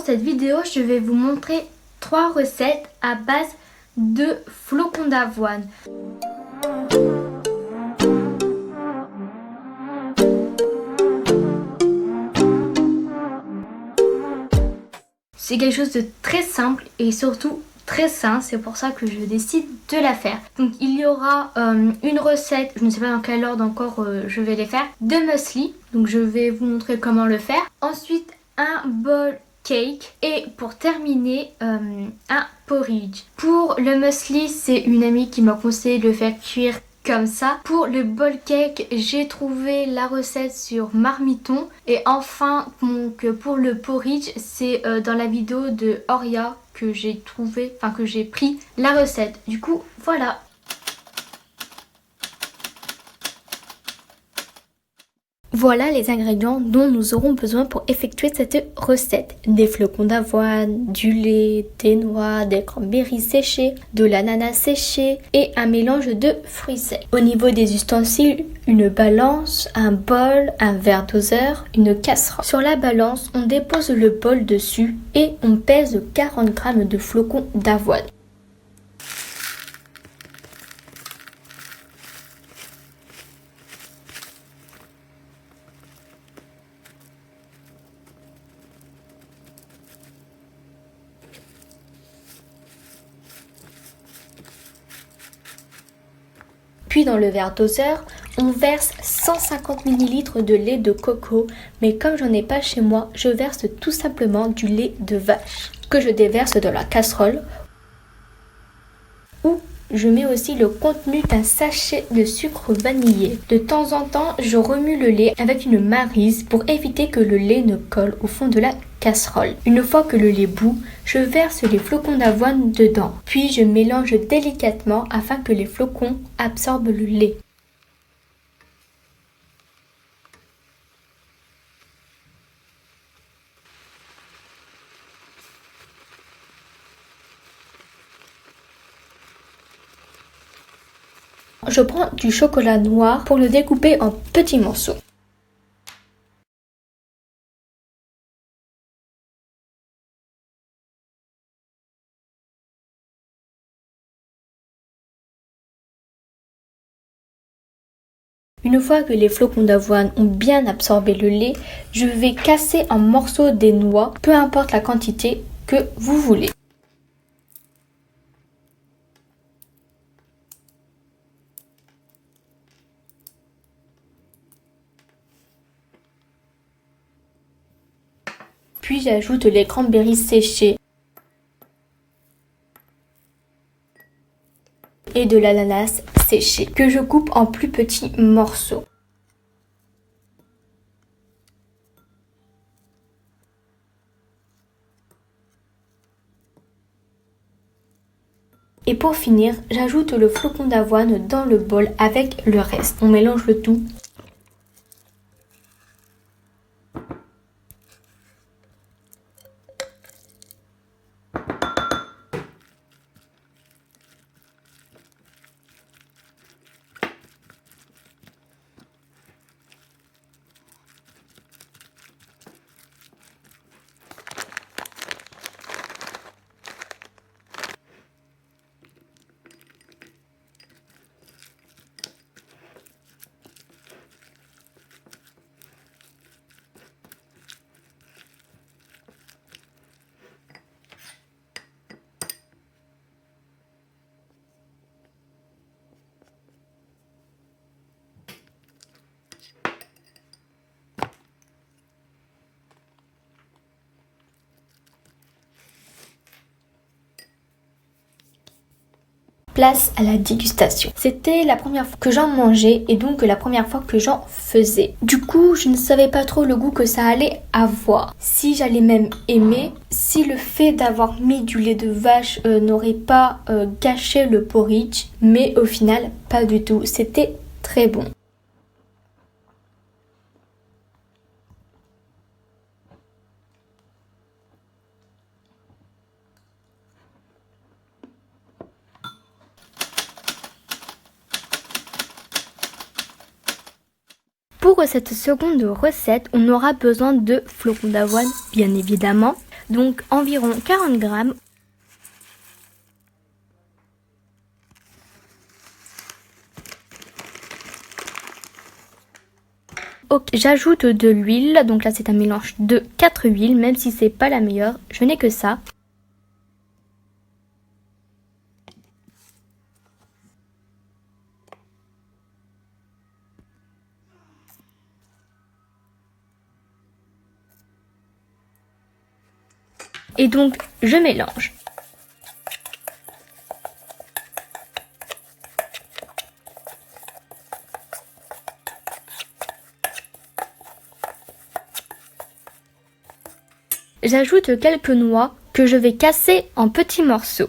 cette vidéo, je vais vous montrer 3 recettes à base de flocons d'avoine. C'est quelque chose de très simple et surtout très sain, c'est pour ça que je décide de la faire. Donc il y aura une recette, je ne sais pas dans quel ordre encore je vais les faire, de muesli. Donc je vais vous montrer comment le faire. Ensuite un bol cake et pour terminer un porridge. Pour le muesli, c'est une amie qui m'a conseillé de le faire cuire comme ça. Pour le bol cake, j'ai trouvé la recette sur Marmiton. Et enfin, donc, pour le porridge, c'est dans la vidéo de Oria que j'ai trouvé, enfin que j'ai pris la recette. Du coup, voilà. Voilà les ingrédients dont nous aurons besoin pour effectuer cette recette. Des flocons d'avoine, du lait, des noix, des cranberries séchés, de l'ananas séché et un mélange de fruits secs. Au niveau des ustensiles, une balance, un bol, un verre doseur, une casserole. Sur la balance, on dépose le bol dessus et on pèse 40 g de flocons d'avoine. Puis dans le verre doseur, on verse 150 ml de lait de coco, mais comme j'en ai pas chez moi, je verse tout simplement du lait de vache que je déverse dans la casserole. Ou je mets aussi le contenu d'un sachet de sucre vanillé. De temps en temps, je remue le lait avec une maryse pour éviter que le lait ne colle au fond de la casserole. Une fois que le lait bout, je verse les flocons d'avoine dedans. Puis je mélange délicatement afin que les flocons absorbent le lait. Je prends du chocolat noir pour le découper en petits morceaux. Une fois que les flocons d'avoine ont bien absorbé le lait, je vais casser en morceaux des noix, peu importe la quantité que vous voulez. Puis j'ajoute les cranberries séchées et de l'ananas séché que je coupe en plus petits morceaux. Et pour finir, j'ajoute le flocon d'avoine dans le bol avec le reste. On mélange le tout. Place à la dégustation. C'était la première fois que j'en mangeais et donc la première fois que j'en faisais. Du coup, je ne savais pas trop le goût que ça allait avoir. Si j'allais même aimer, si le fait d'avoir mis du lait de vache n'aurait pas gâché le porridge, mais au final, pas du tout. C'était très bon. Pour cette seconde recette, on aura besoin de flocons d'avoine, bien évidemment, donc environ 40 grammes. Ok, j'ajoute de l'huile, donc là c'est un mélange de 4 huiles, même si c'est pas la meilleure, je n'ai que ça. Et donc je mélange. J'ajoute quelques noix que je vais casser en petits morceaux.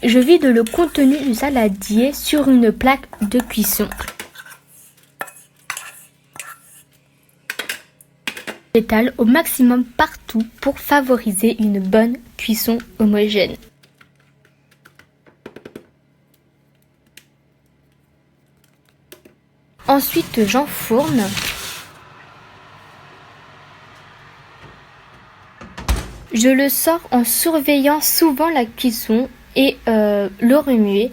Je vide le contenu du saladier sur une plaque de cuisson. J'étale au maximum partout pour favoriser une bonne cuisson homogène. Ensuite, j'enfourne. Je le sors en surveillant souvent la cuisson et le remuer.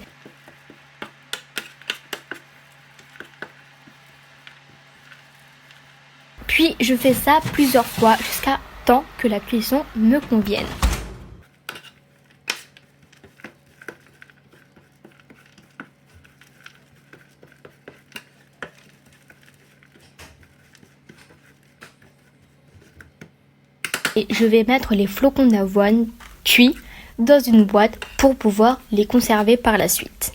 Puis je fais ça plusieurs fois jusqu'à temps que la cuisson me convienne. Et je vais mettre les flocons d'avoine cuits dans une boîte pour pouvoir les conserver par la suite.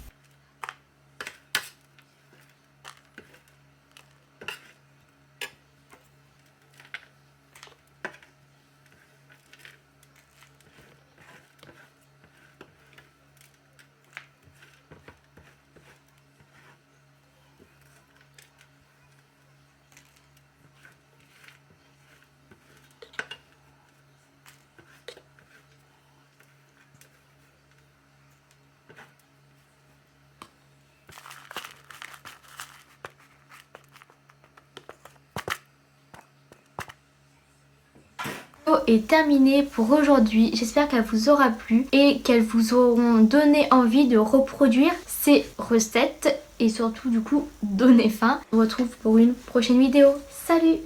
Est terminée pour aujourd'hui. J'espère qu'elle vous aura plu et qu'elles vous auront donné envie de reproduire ces recettes et surtout du coup donner faim. On se retrouve pour une prochaine vidéo. Salut!